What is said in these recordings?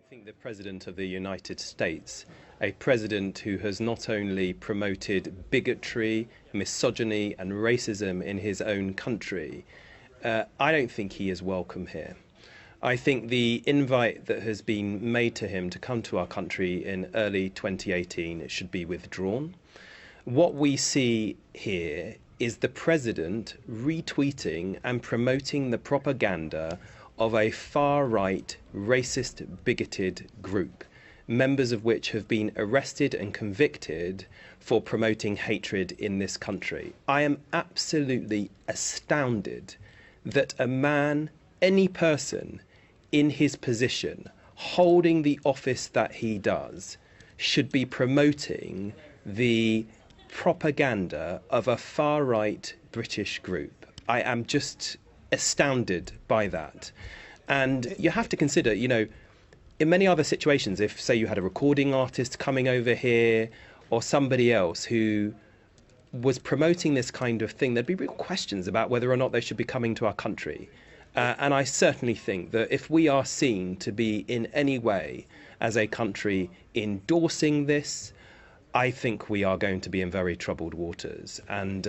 think the President of the United States, a president who has not only promoted bigotry, misogyny and racism in his own country, I don't think he is welcome here. I think the invite that has been made to him to come to our country in early 2018 should be withdrawn. What we see here is the president retweeting and promoting the propaganda of a far-right, racist, bigoted group, members of which have been arrested and convicted for promoting hatred in this country. I am absolutely astounded that a man, any person in his position, holding the office that he does, should be promoting the propaganda of a far-right British group. I am just astounded by that. And you have to consider, in many other situations, if, say, you had a recording artist coming over here or somebody else who was promoting this kind of thing, there'd be real questions about whether or not they should be coming to our country. And I certainly think that if we are seen to be in any way as a country endorsing this, I think we are going to be in very troubled waters. And,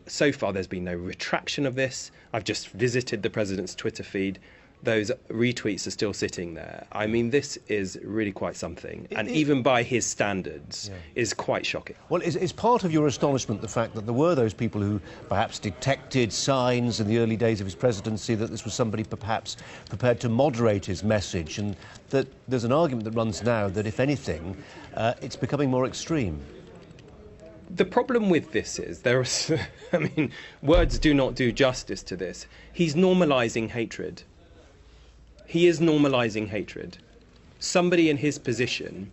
so far there's been no retraction of this. I've just visited the president's Twitter feed. Those retweets are still sitting there. I mean, this is really quite something. And even by his standards, is quite shocking. Well, is part of your astonishment the fact that there were those people who perhaps detected signs in the early days of his presidency that this was somebody perhaps prepared to moderate his message, and that there's an argument that runs now that, if anything, it's becoming more extreme? The problem with this is words do not do justice to this. He's normalising hatred. He is normalising hatred. Somebody in his position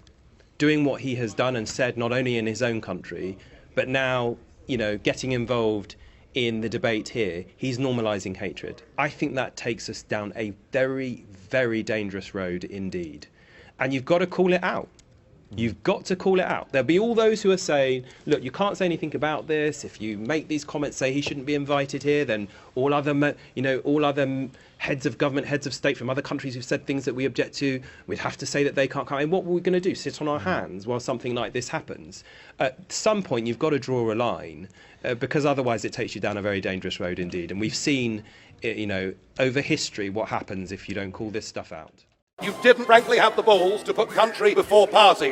doing what he has done and said, not only in his own country, but now, getting involved in the debate here, he's normalising hatred. I think that takes us down a very, very dangerous road indeed. And you've got to call it out. You've got to call it out. There'll be all those who are saying, look, you can't say anything about this. If you make these comments, say he shouldn't be invited here, then all other heads of government, heads of state from other countries who've said things that we object to, we'd have to say that they can't come. And what are we going to do? Sit on our hands while something like this happens? At some point, you've got to draw a line, because otherwise it takes you down a very dangerous road indeed. And we've seen, over history, what happens if you don't call this stuff out. You didn't frankly have the balls to put country before party.